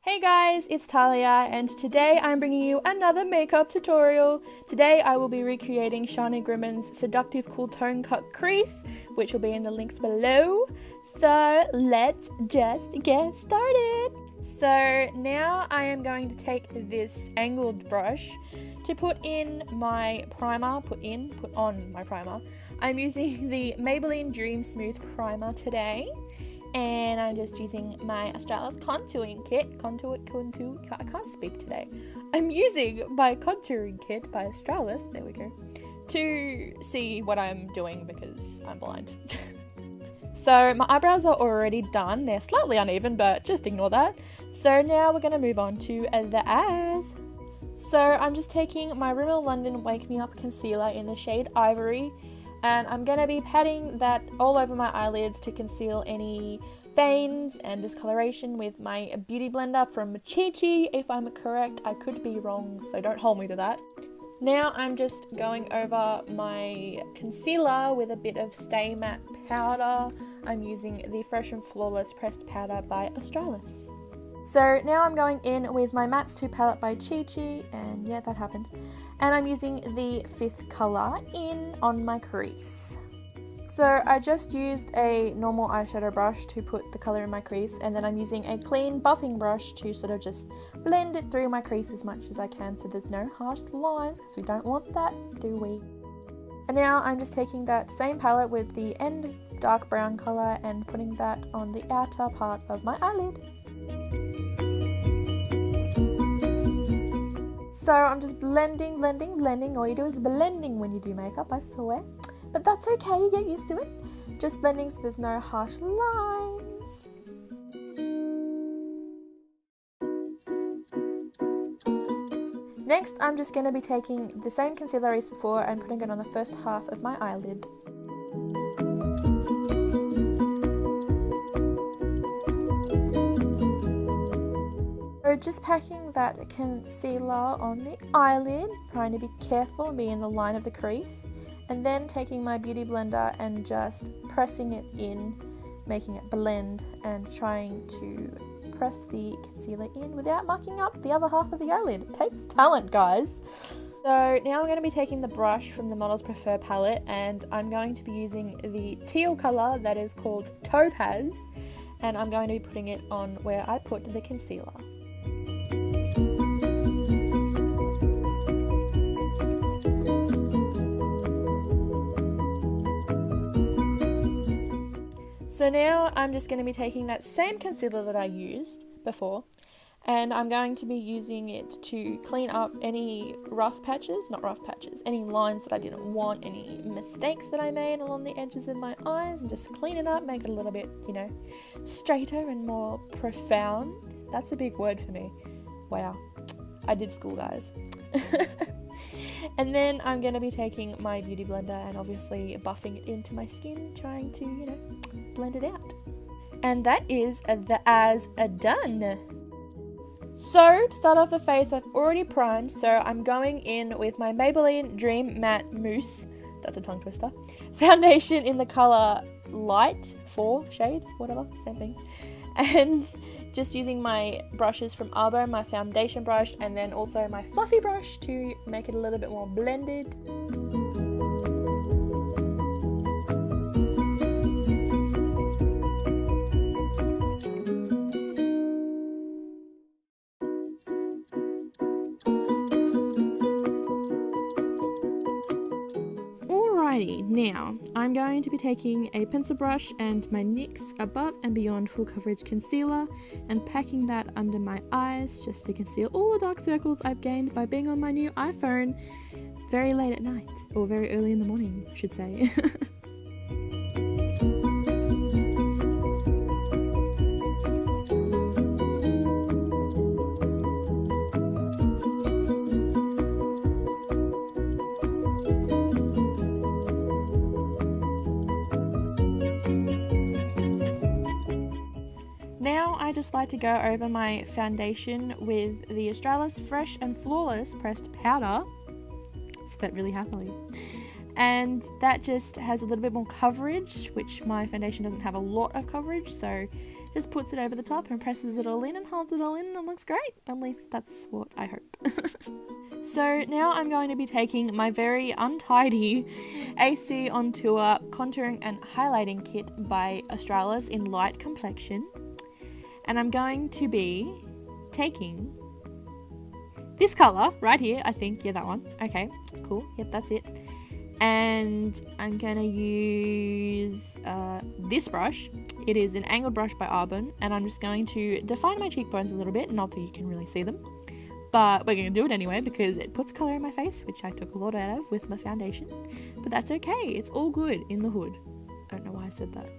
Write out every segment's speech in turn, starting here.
Hey guys, it's Tahlia and today I'm bringing you another makeup tutorial. Today I will be recreating Shani Grimmonds' Seductive Cool Tone Cut Crease, which will be in the links below. So let's just get started. So now I am going to take this angled brush to put on my primer. I'm using the Maybelline Dream Smooth Primer today. And I'm just using my Australis contouring kit. I can't speak today. I'm using my contouring kit by Australis, there we go, to see what I'm doing because I'm blind. So my eyebrows are already done. They're slightly uneven, but just ignore that. So now we're going to move on to the eyes. So I'm just taking my Rimmel London Wake Me Up Concealer in the shade Ivory. And I'm going to be patting that all over my eyelids to conceal any veins and discoloration with my beauty blender from Chi Chi. If I'm correct, I could be wrong, so don't hold me to that. Now I'm just going over my concealer with a bit of Stay Matte powder. I'm using the Fresh and Flawless Pressed Powder by Australis. So now I'm going in with my Mattes 2 palette by Chi Chi, and yeah, that happened. And I'm using the 5th colour in on my crease. So I just used a normal eyeshadow brush to put the colour in my crease, and then I'm using a clean buffing brush to sort of just blend it through my crease as much as I can so there's no harsh lines, because we don't want that, do we? And now I'm just taking that same palette with the end dark brown colour and putting that on the outer part of my eyelid. So I'm just blending. All you do is blending when you do makeup, I swear. But that's okay, you get used to it. Just blending so there's no harsh lines. Next, I'm just going to be taking the same concealer I used before and putting it on the first half of my eyelid. Just packing that concealer on the eyelid, trying to be careful and be in the line of the crease, and then taking my beauty blender and just pressing it in, making it blend and trying to press the concealer in without mucking up the other half of the eyelid. It takes talent, guys. So now I'm going to be taking the brush from the ModelsPrefer palette, and I'm going to be using the teal colour that is called Topaz, and I'm going to be putting it on where I put the concealer. So now I'm just going to be taking that same concealer that I used before, and I'm going to be using it to clean up any any lines that I didn't want, any mistakes that I made along the edges of my eyes, and just clean it up, make it a little bit, straighter and more profound. That's a big word for me. Wow, I did school, guys. And then I'm going to be taking my beauty blender and obviously buffing it into my skin, trying to, blend it out. And that is the eyes done. So, to start off the face, I've already primed, so I'm going in with my Maybelline Dream Matte Mousse, that's a tongue twister, foundation in the colour Light 4 shade, whatever, same thing. And just using my brushes from Arbo, my foundation brush, and then also my fluffy brush to make it a little bit more blended. Alrighty, now I'm going to be taking a pencil brush and my NYX Above and Beyond Full Coverage Concealer and packing that under my eyes just to conceal all the dark circles I've gained by being on my new iPhone very late at night, or very early in the morning, I should say. Now I just like to go over my foundation with the Australis Fresh and Flawless Pressed Powder. Said that really happily. And that just has a little bit more coverage, which my foundation doesn't have a lot of coverage, so just puts it over the top and presses it all in and holds it all in, and it looks great. At least that's what I hope. So now I'm going to be taking my very untidy AC on Tour contouring and highlighting kit by Australis in light complexion, and I'm going to be taking this colour right here, I think. Yeah, that one. Okay, cool. Yep, that's it. And I'm going to use this brush. It is an angled brush by Arbonne, and I'm just going to define my cheekbones a little bit. Not that you can really see them, but we're going to do it anyway because it puts colour in my face, which I took a lot out of with my foundation. But that's okay. It's all good in the hood. I don't know why I said that.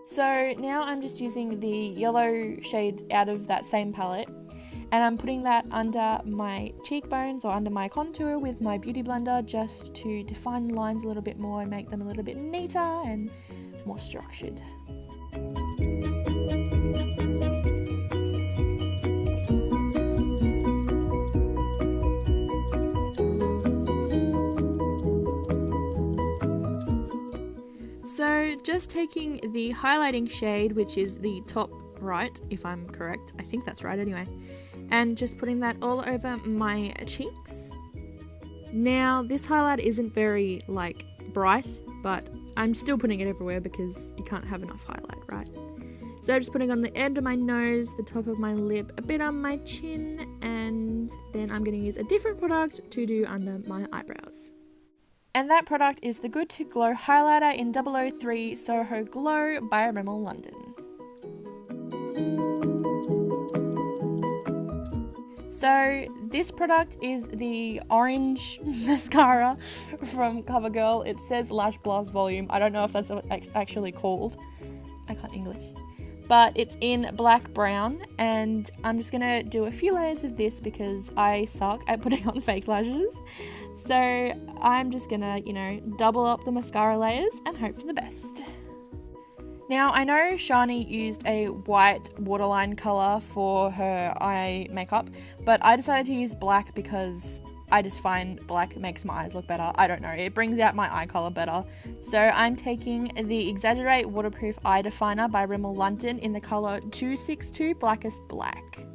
So now I'm just using the yellow shade out of that same palette, and I'm putting that under my cheekbones or under my contour with my beauty blender just to define the lines a little bit more and make them a little bit neater and more structured. So just taking the highlighting shade, which is the top right, if I'm correct, I think that's right anyway, and just putting that all over my cheeks. Now this highlight isn't very like bright, but I'm still putting it everywhere because you can't have enough highlight, right? So just putting on the end of my nose, the top of my lip, a bit on my chin, and then I'm going to use a different product to do under my eyebrows. And that product is the Good to Glow Highlighter in 003 Soho Glow by Rimmel London. So this product is the orange mascara from Covergirl. It says Lashblast Volume. I don't know if that's what it's actually called. I can't English. But it's in black brown, and I'm just going to do a few layers of this because I suck at putting on fake lashes. So I'm just gonna, double up the mascara layers and hope for the best. Now I know Shani used a white waterline colour for her eye makeup, but I decided to use black because I just find black makes my eyes look better. I don't know, it brings out my eye colour better. So I'm taking the Exaggerate Waterproof Eye Definer by Rimmel London in the colour 262 Blackest Black.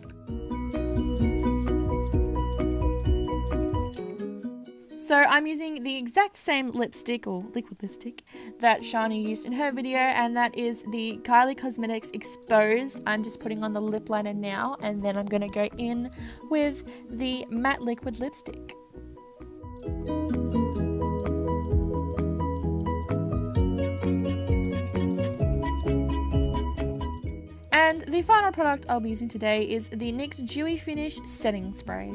So I'm using the exact same lipstick, or liquid lipstick, that Shani used in her video, and that is the Kylie Cosmetics Exposed. I'm just putting on the lip liner now, and then I'm going to go in with the matte liquid lipstick. And the final product I'll be using today is the NYX Dewy Finish Setting Spray.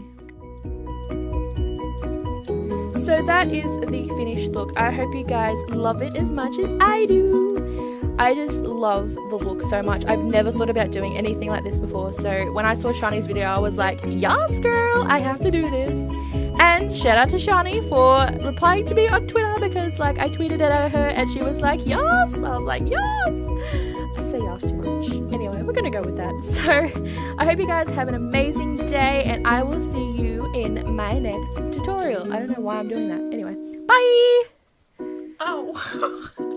So that is the finished look. I hope you guys love it as much as I do. I just love the look so much. I've never thought about doing anything like this before. So when I saw Shani's video, I was like, yes girl, I have to do this. And shout out to Shani for replying to me on Twitter because I tweeted at her and she was like, yes. I was like, yes. I say yes too much. Anyway, we're going to go with that. So I hope you guys have an amazing day, and I will see you in my next tutorial. I don't know why I'm doing that. Anyway, bye! Oh.